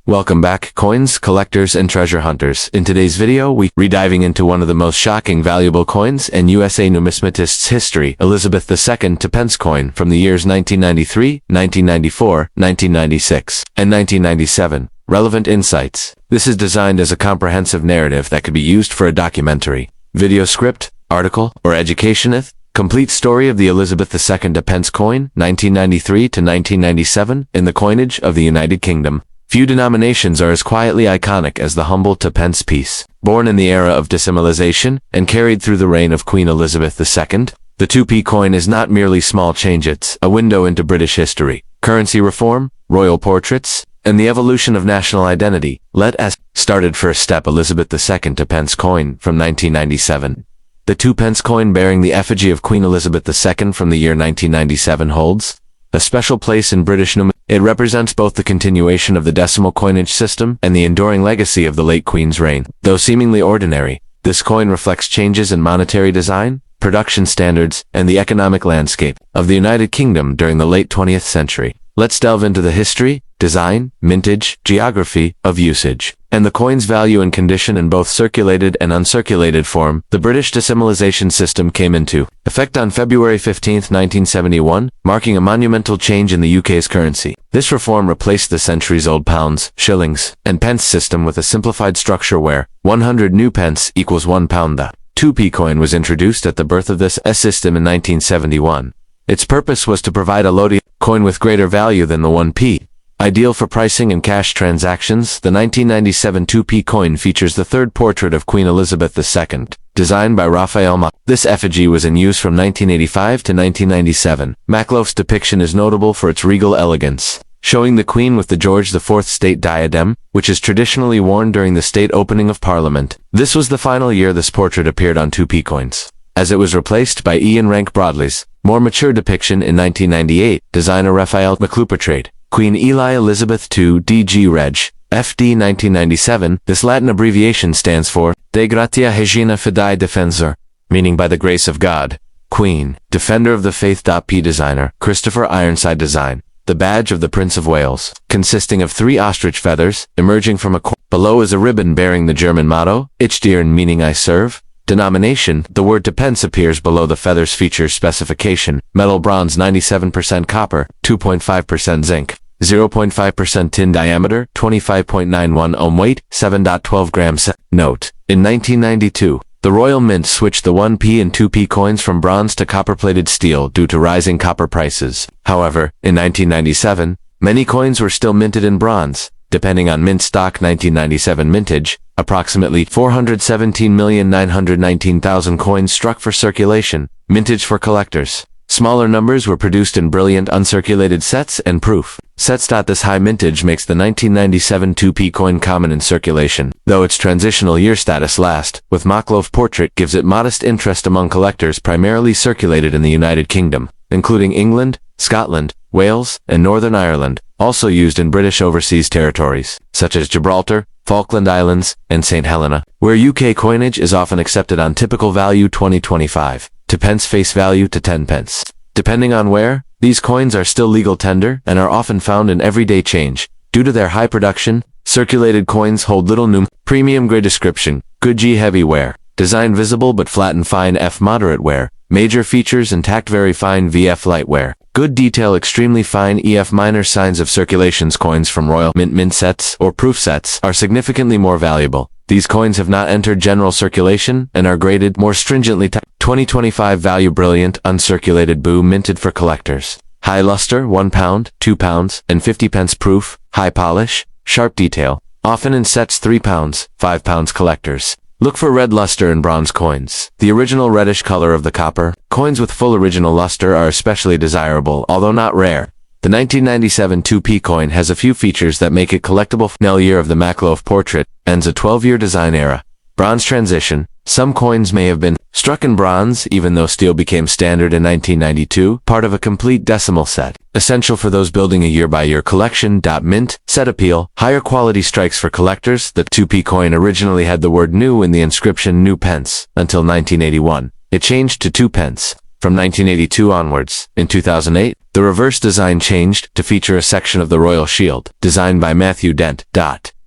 Welcome back, coins, collectors, and treasure hunters. In today's video, we rediving into one of the most shocking valuable coins in USA numismatists' history, Elizabeth II to Pence coin from the years 1993, 1994, 1996, and 1997. Relevant insights. This is designed as a comprehensive narrative that could be used for a documentary, video script, article, or educationist. Complete story of the Elizabeth II to Pence coin, 1993 to 1997, in the coinage of the United Kingdom. Few denominations are as quietly iconic as the humble to Pence piece. Born in the era of decimalisation and carried through the reign of Queen Elizabeth II, the 2p coin is not merely small change, it's a window into British history, currency reform, royal portraits, and the evolution of national identity. Let us started first step Elizabeth II to Pence coin from 1997. The 2p coin bearing the effigy of Queen Elizabeth II from the year 1997 holds a special place in British numismatics. It represents both the continuation of the decimal coinage system and the enduring legacy of the late Queen's reign. Though seemingly ordinary, this coin reflects changes in monetary design, production standards, and the economic landscape of the United Kingdom during the late 20th century. Let's delve into the history, design, mintage, geography of usage, and the coin's value and condition in both circulated and uncirculated form. The British decimalisation system came into effect on February 15, 1971, marking a monumental change in the UK's currency. This reform replaced the centuries-old pounds, shillings, and pence system with a simplified structure where 100 new pence equals 1 pound. The 2p coin was introduced at the birth of this system in 1971. Its purpose was to provide a lodial coin with greater value than the 1p. Ideal for pricing and cash transactions, the 1997 2p coin features the third portrait of Queen Elizabeth II, designed by Raphael Mach. This effigy was in use from 1985 to 1997. Machloff's depiction is notable for its regal elegance, showing the Queen with the George IV state diadem, which is traditionally worn during the state opening of Parliament. This was the final year this portrait appeared on 2p coins, as it was replaced by Ian Rank Broadley's more mature depiction in 1998. Designer Raphael Machloff portrayed Queen Eli Elizabeth II DG Reg. FD 1997. This Latin abbreviation stands for De Gratia Regina Fidei Defensor, meaning by the grace of God, Queen, Defender of the Faith. P. Designer Christopher Ironside design the badge of the Prince of Wales, consisting of 3 ostrich feathers emerging from a below is a ribbon bearing the German motto, Ich diene, meaning I serve. Denomination, the word to Pence appears below the feathers. Features specification, metal bronze 97% copper, 2.5% zinc, 0.5% tin diameter, 25.91 ohm weight, 7.12 grams. Note, in 1992, the Royal Mint switched the 1p and 2p coins from bronze to copper-plated steel due to rising copper prices. However, in 1997, many coins were still minted in bronze. Depending on mint stock, 1997 mintage, approximately 417,919,000 coins struck for circulation. Mintage for collectors. Smaller numbers were produced in brilliant uncirculated sets and proof sets. This high mintage makes the 1997 2p coin common in circulation, though its transitional year status last, with Machloff portrait gives it modest interest among collectors primarily circulated in the United Kingdom, including England, Scotland, Wales, and Northern Ireland, also used in British overseas territories, such as Gibraltar, Falkland Islands, and St. Helena, where UK coinage is often accepted on typical value 2025, to pence face value to 10 pence. Depending on where, these coins are still legal tender and are often found in everyday change. Due to their high production, circulated coins hold little premium grade description, good G heavy wear, design visible but flat and fine F moderate wear, major features intact very fine VF light wear, good detail extremely fine EF minor. Signs of circulations. Coins from Royal Mint sets or proof sets are significantly more valuable. These coins have not entered general circulation and are graded more stringently. 2025 value brilliant uncirculated boo minted for collectors. High luster 1 pound, 2 pounds, and 50 pence proof, high polish, sharp detail, often in sets 3 pounds, 5 pounds. Collectors look for red luster in bronze coins. The original reddish color of the copper coins with full original luster are especially desirable, although not rare. The 1997 2p coin has a few features that make it collectible. Year of the Machloff portrait ends a 12-year design era. Bronze transition. Some coins may have been struck in bronze even though steel became standard in 1992, part of a complete decimal set. Essential for those building a year-by-year collection. Mint set appeal. Higher quality strikes for collectors. The 2p coin originally had the word new in the inscription new pence until 1981. It changed to 2 pence. from 1982 onwards. In 2008, the reverse design changed to feature a section of the royal shield, designed by Matthew Dent.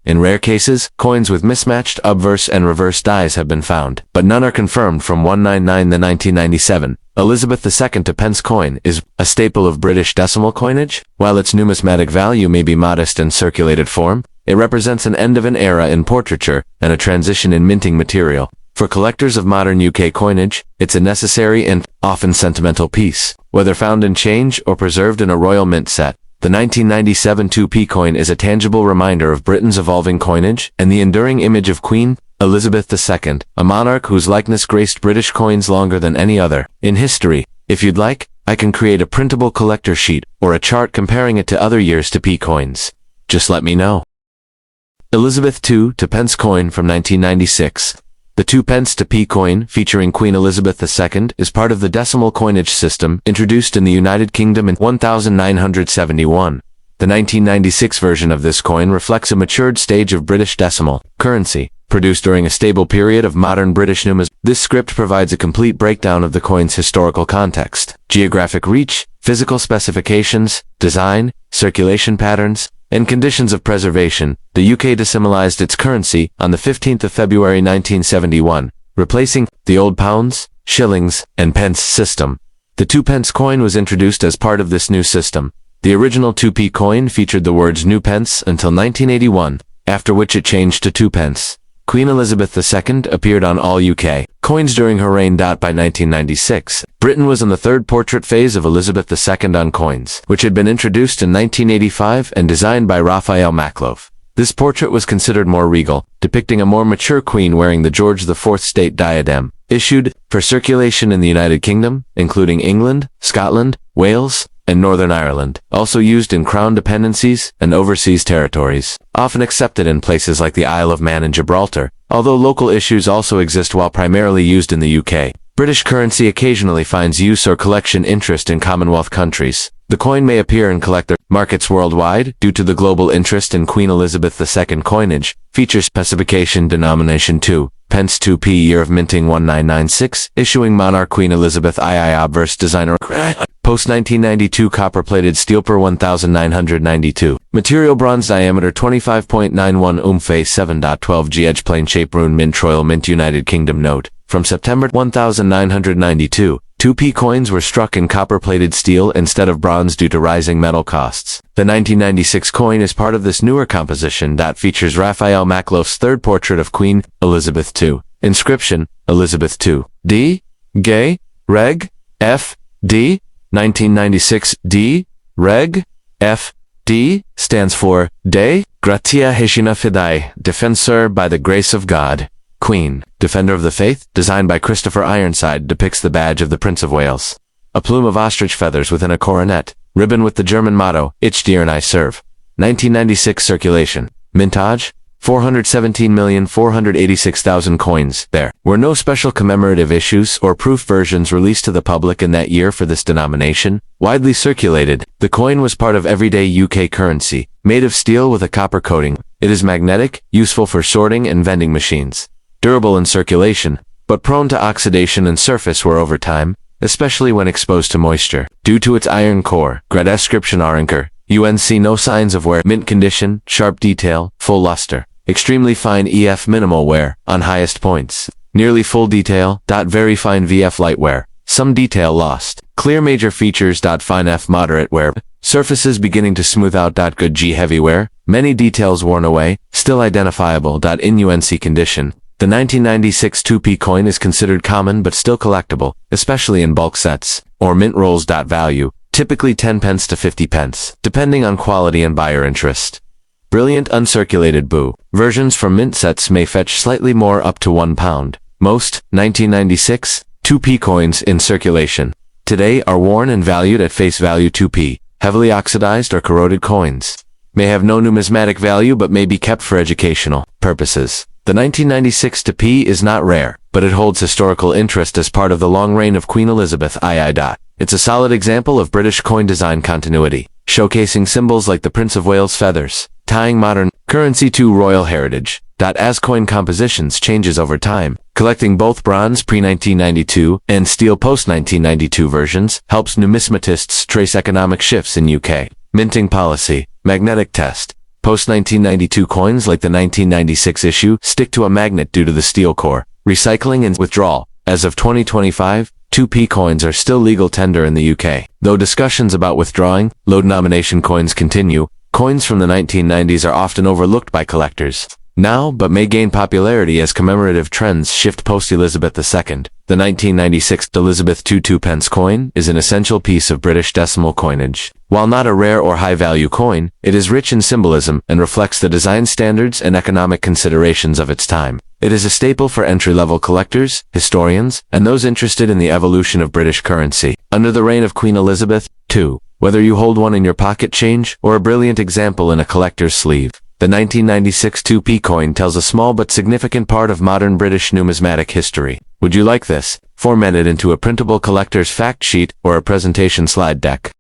In rare cases, coins with mismatched obverse and reverse dies have been found, but none are confirmed. From 199 to 1997, Elizabeth II to Pence coin is a staple of British decimal coinage. While its numismatic value may be modest in circulated form, it represents an end of an era in portraiture and a transition in minting material. For collectors of modern UK coinage, it's a necessary and often sentimental piece, whether found in change or preserved in a royal mint set. The 1997 2p coin is a tangible reminder of Britain's evolving coinage and the enduring image of Queen Elizabeth II, a monarch whose likeness graced British coins longer than any other in history. If you'd like, I can create a printable collector sheet or a chart comparing it to other years to p coins. Just let me know. Elizabeth II to Pence coin from 1996. The 2 pence to p coin, featuring Queen Elizabeth II, is part of the decimal coinage system introduced in the United Kingdom in 1971. The 1996 version of this coin reflects a matured stage of British decimal currency, produced during a stable period of modern British numismatics. This script provides a complete breakdown of the coin's historical context, geographic reach, physical specifications, design, circulation patterns, and conditions of preservation. The UK decimalised its currency on the 15th of February 1971, replacing the old pounds, shillings, and pence system. The 2 pence coin was introduced as part of this new system. The original 2p coin featured the words new pence until 1981, after which it changed to 2 pence. Queen Elizabeth II appeared on all UK coins during her reign. By 1996, Britain was in the third portrait phase of Elizabeth II on coins, which had been introduced in 1985 and designed by Raphael Makloff. This portrait was considered more regal, depicting a more mature queen wearing the George IV state diadem, issued for circulation in the United Kingdom, including England, Scotland, Wales, and Northern Ireland, also used in crown dependencies and overseas territories, often accepted in places like the Isle of Man and Gibraltar, although local issues also exist while primarily used in the UK. British currency occasionally finds use or collection interest in Commonwealth countries. The coin may appear in collector markets worldwide due to the global interest in Queen Elizabeth II coinage. Feature specification denomination 2. Pence 2p year of minting 1996, issuing monarch Queen Elizabeth II obverse designer post 1992 copper-plated steel per 1992. Material bronze diameter 25.91 face 7.12 edge plane shape rune mint Royal Mint United Kingdom note. From September 1992, 2p coins were struck in copper-plated steel instead of bronze due to rising metal costs. The 1996 coin is part of this newer composition that features Raphael Makloff's third portrait of Queen Elizabeth II. Inscription: Elizabeth II. D. Gay. Reg. F. D. 1996 D. Reg. F. D. stands for De Gratia Haecina Fidei, Defensor by the Grace of God. Queen, Defender of the Faith, designed by Christopher Ironside, depicts the badge of the Prince of Wales. A plume of ostrich feathers within a coronet, ribbon with the German motto, Ich dir and I serve. 1996 circulation. Mintage: 417,486,000 coins. There were no special commemorative issues or proof versions released to the public in that year for this denomination. Widely circulated, the coin was part of everyday UK currency, made of steel with a copper coating. It is magnetic, useful for sorting and vending machines. Durable in circulation, but prone to oxidation and surface wear over time, especially when exposed to moisture. Due to its iron core, description Arinker, UNC no signs of wear, mint condition, sharp detail, full luster, extremely fine EF minimal wear, on highest points, nearly full detail, very fine VF light wear, some detail lost, clear major features, fine F moderate wear, surfaces beginning to smooth out, good G heavy wear, many details worn away, still identifiable, in UNC condition. The 1996 2p coin is considered common but still collectible, especially in bulk sets, or mint rolls. Value, typically 10 pence to 50 pence, depending on quality and buyer interest. Brilliant uncirculated boo. Versions from mint sets may fetch slightly more, up to £1. Most 1996 2p coins in circulation today are worn and valued at face value. 2p, heavily oxidized or corroded coins, may have no numismatic value but may be kept for educational purposes. The 1996 2p is not rare, but it holds historical interest as part of the long reign of Queen Elizabeth II. It's a solid example of British coin design continuity, showcasing symbols like the Prince of Wales feathers, tying modern currency to royal heritage. As coin compositions changes over time, Collecting both bronze pre-1992 and steel post-1992 versions helps numismatists trace economic shifts in UK. Minting policy. Magnetic test. Post-1992 coins like the 1996 issue stick to a magnet due to the steel core. Recycling and withdrawal. As of 2025, 2p coins are still legal tender in the UK. Though discussions about withdrawing low-denomination coins continue, coins from the 1990s are often overlooked by collectors now, but may gain popularity as commemorative trends shift post-Elizabeth II. The 1996 Elizabeth II 2p coin is an essential piece of British decimal coinage. While not a rare or high-value coin, it is rich in symbolism and reflects the design standards and economic considerations of its time. It is a staple for entry-level collectors, historians, and those interested in the evolution of British currency. Under the reign of Queen Elizabeth II, whether you hold one in your pocket change or a brilliant example in a collector's sleeve, the 1996 2p coin tells a small but significant part of modern British numismatic history. Would you like this? Formatted into a printable collector's fact sheet or a presentation slide deck.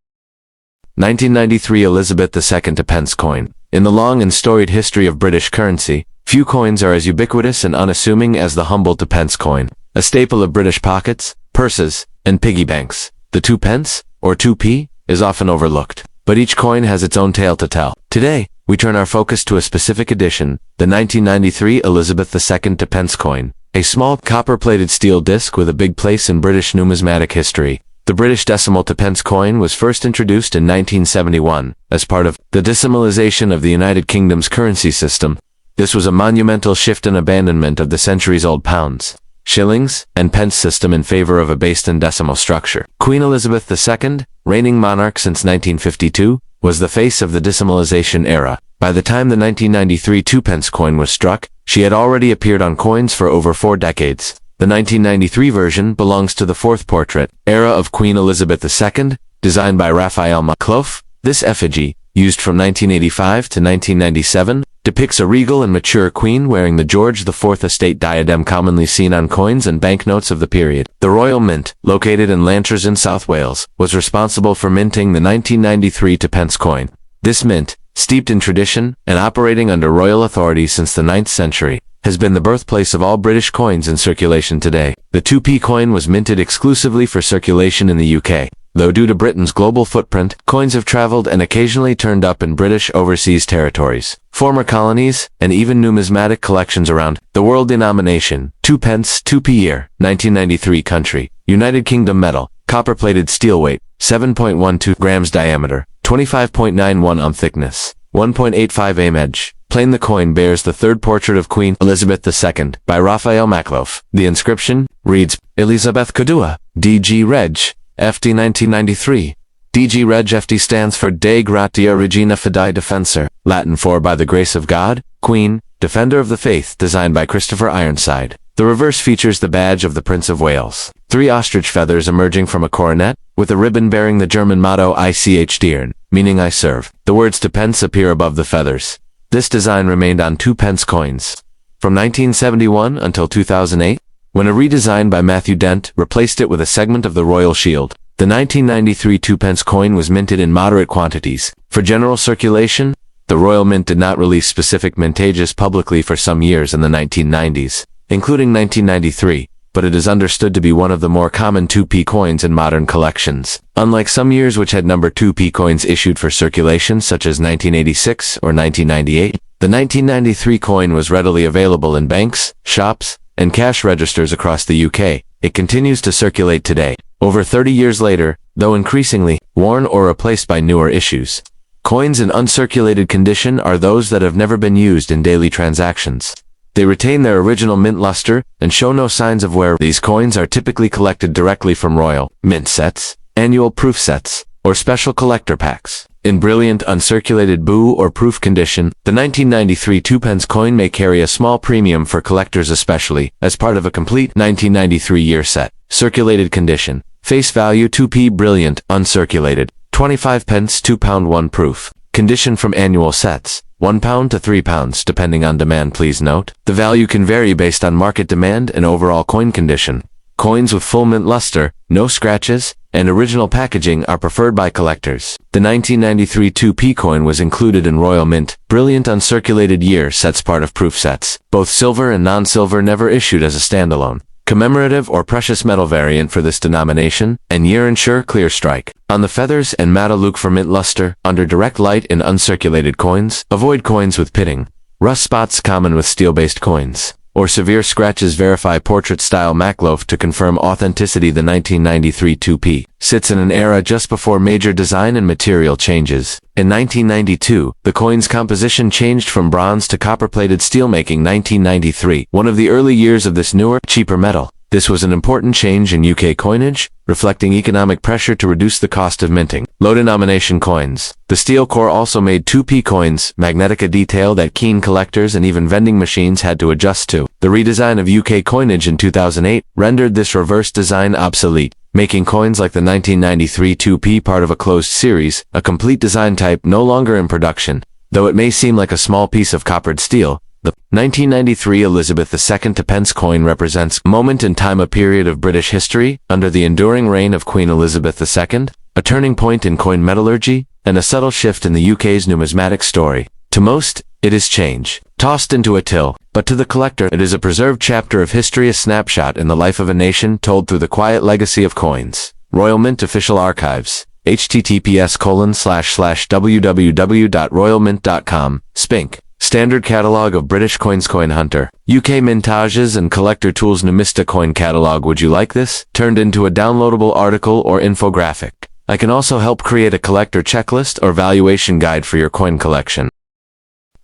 1993 Elizabeth II 2p coin. In the long and storied history of British currency, few coins are as ubiquitous and unassuming as the humble 2p coin. A staple of British pockets, purses, and piggy banks, the 2p, or 2p, is often overlooked. But each coin has its own tale to tell. Today, we turn our focus to a specific edition, the 1993 Elizabeth II 2p coin, a small copper-plated steel disc with a big place in British numismatic history. The British decimal 2p coin was first introduced in 1971 as part of the decimalisation of the United Kingdom's currency system. This was a monumental shift and abandonment of the centuries-old pounds, shillings, and pence system in favor of a based-in decimal structure. Queen Elizabeth II, reigning monarch since 1952, was the face of the decimalisation era. By the time the 1993 2p coin was struck, she had already appeared on coins for over 4 decades. The 1993 version belongs to the fourth portrait era of Queen Elizabeth II, designed by Raphael Maclouf. This effigy, used from 1985 to 1997, depicts a regal and mature queen wearing the George IV estate diadem commonly seen on coins and banknotes of the period. The Royal Mint, located in Llantrys in South Wales, was responsible for minting the 1993 2p coin. This mint, steeped in tradition and operating under royal authority since the 9th century, has been the birthplace of all British coins in circulation today. The 2p coin was minted exclusively for circulation in the UK. Though due to Britain's global footprint, coins have traveled and occasionally turned up in British overseas territories, former colonies, and even numismatic collections around the world. Denomination: 2p, 2p year, 1993 country, United Kingdom metal, copper-plated steel weight, 7.12 grams diameter, 25.91 ohm thickness, 1.85 am edge. Plain. The coin bears the third portrait of Queen Elizabeth II by Raphael Maclouf. The inscription reads, Elizabeth Cadua, DG Reg, FD 1993. DG Reg FD stands for De Gratia Regina Fidei Defensor, Latin for By the Grace of God, Queen, Defender of the Faith, designed by Christopher Ironside. The reverse features the badge of the Prince of Wales, 3 ostrich feathers emerging from a coronet, with a ribbon bearing the German motto Ich diene, meaning I serve. The words 2p appear above the feathers. This design remained on 2p coins from 1971 until 2008, when a redesign by Matthew Dent replaced it with a segment of the royal shield. The 1993 2p coin was minted in moderate quantities. For general circulation, the Royal Mint did not release specific mintages publicly for some years in the 1990s, including 1993, but it is understood to be one of the more common 2p coins in modern collections. Unlike some years which had number 2p coins issued for circulation, such as 1986 or 1998, the 1993 coin was readily available in banks, shops, and cash registers across the UK. It continues to circulate today, over 30 years later, though increasingly worn or replaced by newer issues. Coins in uncirculated condition are those that have never been used in daily transactions. They retain their original mint luster and show no signs of wear. These coins are typically collected directly from royal mint sets, annual proof sets, or special collector packs. In brilliant uncirculated boo or proof condition, the 1993 2p coin may carry a small premium for collectors, especially as part of a complete 1993 year set. Circulated condition: face value 2p, brilliant uncirculated, 25 pence, £2 1 proof. Condition from annual sets: £1 to £3 depending on demand. Please note, the value can vary based on market demand and overall coin condition. Coins with full mint luster, no scratches, and original packaging are preferred by collectors. The 1993 2p coin was included in Royal Mint. Brilliant uncirculated year sets part of proof sets. Both silver and non-silver never issued as a standalone. Commemorative or precious metal variant for this denomination, and year ensure clear strike. On the feathers and matte look for mint luster, under direct light in uncirculated coins, avoid coins with pitting. Rust spots common with steel-based coins, or severe scratches verify portrait-style Maklof to confirm authenticity. The 1993 2p sits in an era just before major design and material changes. In 1992, the coin's composition changed from bronze to copper-plated steelmaking. 1993, one of the early years of this newer, cheaper metal. This was an important change in UK coinage, reflecting economic pressure to reduce the cost of minting. Low-denomination coins. The steel core also made 2p coins, magnetic, a detail that keen collectors and even vending machines had to adjust to. The redesign of UK coinage in 2008 rendered this reverse design obsolete, making coins like the 1993 2p part of a closed series, a complete design type no longer in production. Though it may seem like a small piece of coppered steel, the 1993 Elizabeth II to Pence coin represents a moment in time, a period of British history under the enduring reign of Queen Elizabeth II, a turning point in coin metallurgy, and a subtle shift in the UK's numismatic story. To most, it is change, tossed into a till, but to the collector it is a preserved chapter of history, a snapshot in the life of a nation told through the quiet legacy of coins. Royal Mint Official Archives. https://www.royalmint.com. Spink. Standard Catalogue of British Coins. Coin Hunter. UK Mintages and Collector Tools. Numista Coin Catalog. Would you like this? Turned into a downloadable article or infographic. I can also help create a collector checklist or valuation guide for your coin collection.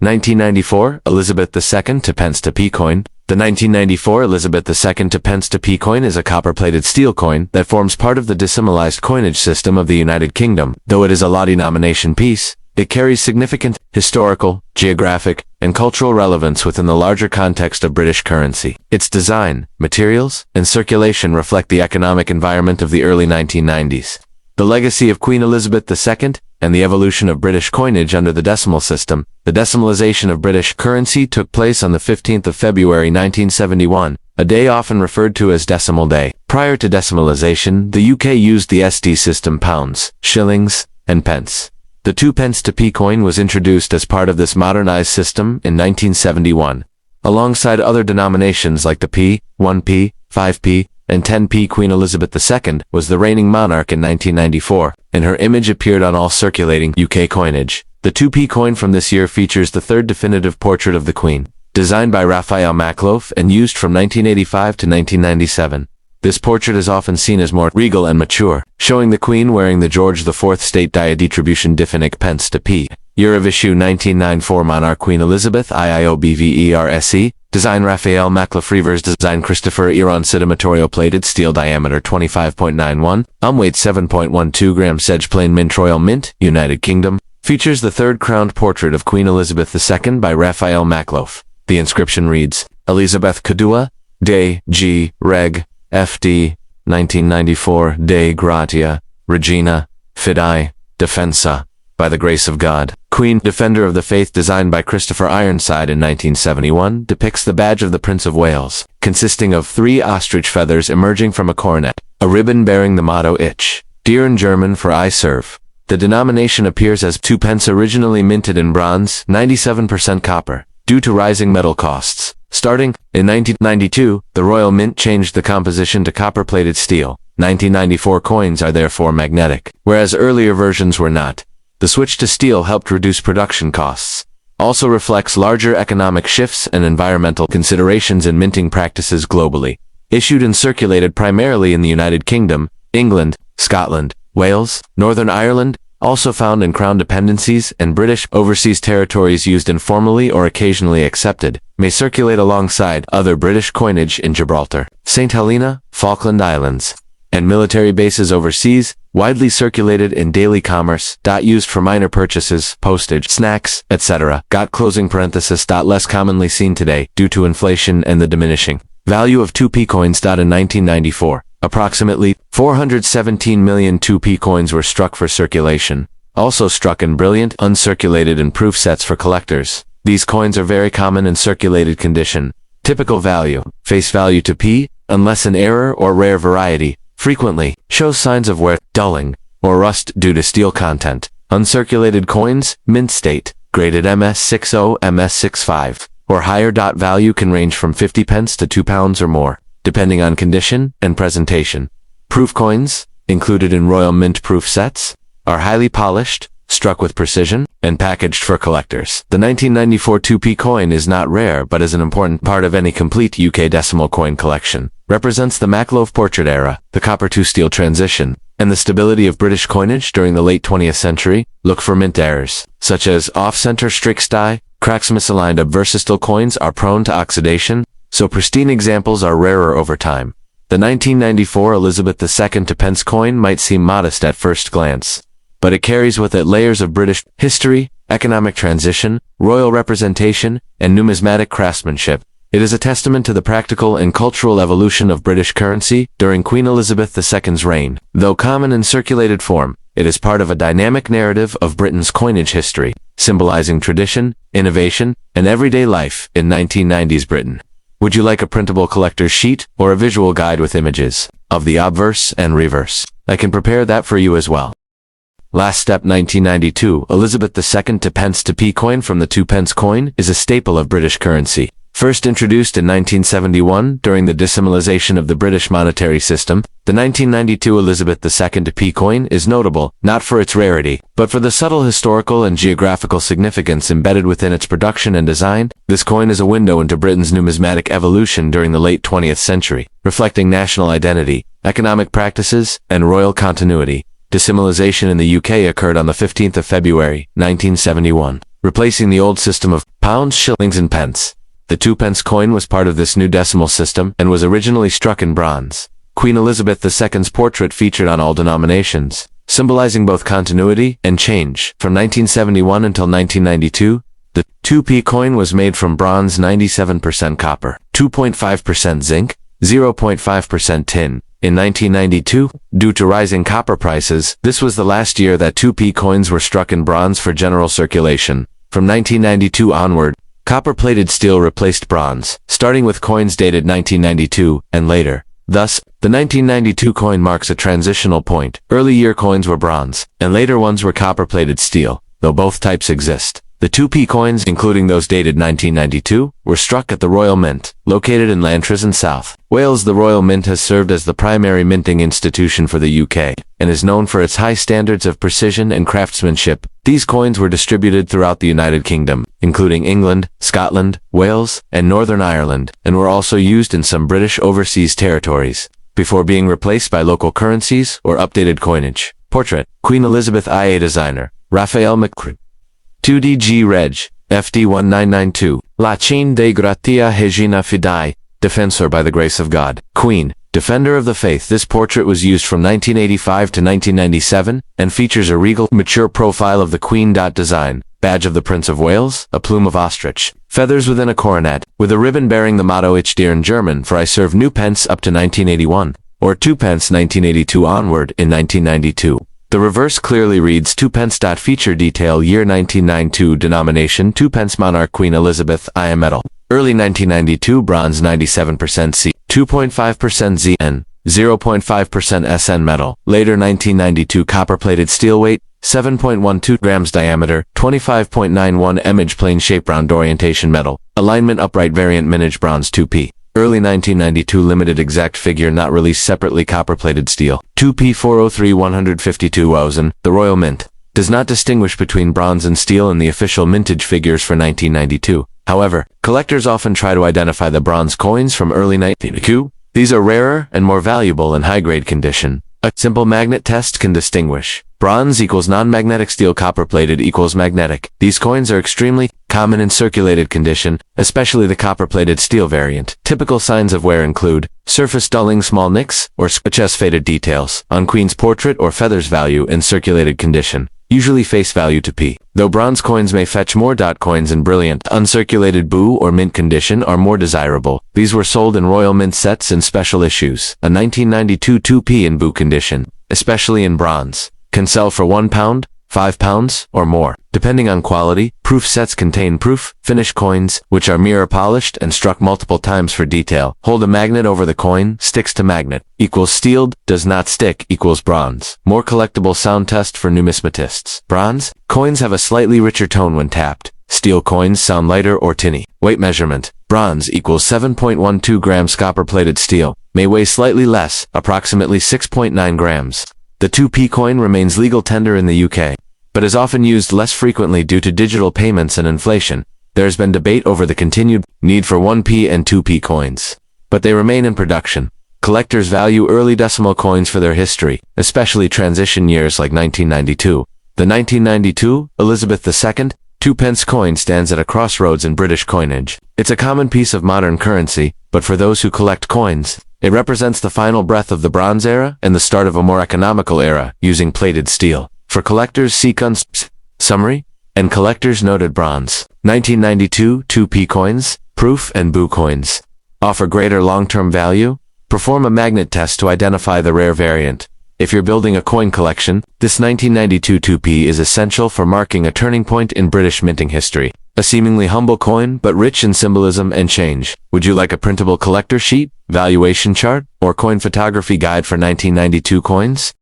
1994 Elizabeth II to Pence to P coin. The 1994 Elizabeth II to Pence to P coin is a copper-plated steel coin that forms part of the decimalised coinage system of the United Kingdom. Though it is a low-denomination piece, it carries significant historical, geographic, and cultural relevance within the larger context of British currency. Its design, materials, and circulation reflect the economic environment of the early 1990s. The legacy of Queen Elizabeth II and the evolution of British coinage under the decimal system. The decimalisation of British currency took place on the 15th of February 1971, a day often referred to as Decimal Day. Prior to decimalisation, the UK used the SD system: pounds, shillings, and pence. The 2 pence to p coin was introduced as part of this modernized system in 1971. Alongside other denominations like the p, 1p, 5p, and 10p, Queen Elizabeth II was the reigning monarch in 1994, and her image appeared on all circulating UK coinage. The 2p coin from this year features the third definitive portrait of the Queen, designed by Raphael Maklof and used from 1985 to 1997. This portrait is often seen as more regal and mature, showing the Queen wearing the George IV state distribution Definic Pence to P. Year of issue 1994 Monarch Queen Elizabeth IIOBVERSE. Design Raphael Maklof. Reverse design Christopher Ironside. Material plated steel, diameter 25.91, weight 7.12 grams. Sedge plain mint. Royal Mint, United Kingdom. Features the third crowned portrait of Queen Elizabeth II by Raphael Maklof. The inscription reads, Elizabeth Kedua, de G. Reg. FD, 1994, Dei Gratia, Regina, Fidei, Defensa, by the grace of God. Queen, Defender of the Faith, designed by Christopher Ironside in 1971, depicts the badge of the Prince of Wales, consisting of 3 ostrich feathers emerging from a coronet, a ribbon bearing the motto Ich, dear in German for I serve. The denomination appears as 2 pence, originally minted in bronze, 97% copper, due to rising metal costs. Starting in 1992, the Royal Mint changed the composition to copper-plated steel. 1994 coins are therefore magnetic, whereas earlier versions were not. The switch to steel helped reduce production costs. Also reflects larger economic shifts and environmental considerations in minting practices globally. Issued and circulated primarily in the United Kingdom, England, Scotland, Wales, Northern Ireland, also found in Crown dependencies and British overseas territories, used informally or occasionally accepted, may circulate alongside other British coinage in Gibraltar, St. Helena, Falkland Islands, and military bases overseas, widely circulated in daily commerce, used for minor purchases, postage, snacks, etc. Closing parenthesis. Less commonly seen today due to inflation and the diminishing value of 2p coins. In 1994, approximately 417 million 2p coins were struck for circulation, also struck in brilliant, uncirculated and proof sets for collectors. These coins are very common in circulated condition. Typical value, face value to p, unless an error or rare variety, frequently shows signs of wear, dulling, or rust due to steel content. Uncirculated coins, mint state, graded MS60, MS65, or higher. Value can range from 50 pence to £2 or more, depending on condition and presentation. Proof coins, included in Royal Mint proof sets, are highly polished, struck with precision, and packaged for collectors. The 1994 2p coin is not rare but is an important part of any complete UK decimal coin collection. Represents the Maklove portrait era, the copper-to-steel transition, and the stability of British coinage during the late 20th century. Look for mint errors, such as off-center streaks die, cracks misaligned. Versatile coins are prone to oxidation, so pristine examples are rarer over time. The 1994 Elizabeth II to pence coin might seem modest at first glance, but it carries with it layers of British history, economic transition, royal representation, and numismatic craftsmanship. It is a testament to the practical and cultural evolution of British currency during Queen Elizabeth II's reign. Though common in circulated form, it is part of a dynamic narrative of Britain's coinage history, symbolizing tradition, innovation, and everyday life in 1990s Britain. Would you like a printable collector's sheet or a visual guide with images of the obverse and reverse? I can prepare that for you as well. Last step. 1992 Elizabeth II to pence to p coin from the 2 pence coin is a staple of British currency. First introduced in 1971 during the decimalisation of the British monetary system, the 1992 Elizabeth II to p coin is notable not for its rarity, but for the subtle historical and geographical significance embedded within its production and design. This coin is a window into Britain's numismatic evolution during the late 20th century, reflecting national identity, economic practices, and royal continuity. Decimalisation in the UK occurred on the 15th of February, 1971, replacing the old system of pounds, shillings, and pence. The 2 pence coin was part of this new decimal system and was originally struck in bronze. Queen Elizabeth II's portrait featured on all denominations, symbolizing both continuity and change. From 1971 until 1992, the 2p coin was made from bronze, 97% copper, 2.5% zinc, 0.5% tin. In 1992, due to rising copper prices, this was the last year that 2p coins were struck in bronze for general circulation. From 1992 onward, copper-plated steel replaced bronze, starting with coins dated 1992 and later. Thus, the 1992 coin marks a transitional point. Early year coins were bronze, and later ones were copper-plated steel, though both types exist. The 2p coins, including those dated 1992, were struck at the Royal Mint, located in Lantris in South Wales. The Royal Mint has served as the primary minting institution for the UK, and is known for its high standards of precision and craftsmanship. These coins were distributed throughout the United Kingdom, including England, Scotland, Wales, and Northern Ireland, and were also used in some British overseas territories, before being replaced by local currencies or updated coinage. Portrait, Queen Elizabeth IA designer, Raphael McCree. 2DG Reg, FD1992, Lachin de Gratia Regina Fidei, Defensor by the Grace of God, Queen, Defender of the Faith. This portrait was used from 1985 to 1997, and features a regal, mature profile of the Queen. Design, badge of the Prince of Wales, a plume of ostrich, feathers within a coronet, with a ribbon bearing the motto Ich dir in German, for I serve new pence up to 1981, or 2 pence 1982 onward in 1992. The reverse clearly reads 2 pence. Feature detail year 1992 denomination 2 pence monarch Queen Elizabeth IA metal. Early 1992 bronze 97% C, 2.5% ZN, 0.5% SN metal. Later 1992 copper-plated steel weight, 7.12 grams diameter, 25.91 mm plane shape round orientation metal. Alignment upright variant minage bronze 2p. Early 1992 limited exact figure not released separately copper-plated steel. 2p 403 152 Wozen. The Royal Mint does not distinguish between bronze and steel in the official mintage figures for 1992. However, collectors often try to identify the bronze coins from early 1992. These are rarer and more valuable in high-grade condition. A simple magnet test can distinguish. Bronze equals non-magnetic, steel copper-plated equals magnetic. These coins are extremely common in circulated condition, especially the copper-plated steel variant. Typical signs of wear include surface dulling, small nicks, or scratches, faded details on Queen's portrait, or feathers. Value in circulated condition, usually face value to p. Though bronze coins may fetch more. Coins in brilliant, uncirculated boo or mint condition are more desirable. These were sold in Royal Mint sets and special issues. A 1992 2p in boo condition, especially in bronze, can sell for £1, £5 or more. Depending on quality, proof sets contain proof, finish coins, which are mirror polished and struck multiple times for detail. Hold a magnet over the coin, sticks to magnet, equals sealed, does not stick, equals bronze. More collectible sound test for numismatists. Bronze, coins have a slightly richer tone when tapped. Steel coins sound lighter or tinny. Weight measurement. Bronze equals 7.12 grams. Copper-plated steel may weigh slightly less, approximately 6.9 grams. The 2p coin remains legal tender in the UK, but is often used less frequently due to digital payments and inflation. There has been debate over the continued need for 1p and 2p coins, but they remain in production. Collectors value early decimal coins for their history, especially transition years like 1992. The 1992 Elizabeth II 2p coin stands at a crossroads in British coinage. It's a common piece of modern currency, but for those who collect coins, it represents the final breath of the Bronze Era and the start of a more economical era using plated steel. For collectors, see summary and collectors noted. Bronze 1992 2p coins, proof and boo coins offer greater long-term value. Perform a magnet test to identify the rare variant. If you're building a coin collection, this 1992 2p is essential for marking a turning point in British minting history. A seemingly humble coin, but rich in symbolism and change. Would you like a printable collector sheet, valuation chart, or coin photography guide for 1992 coins?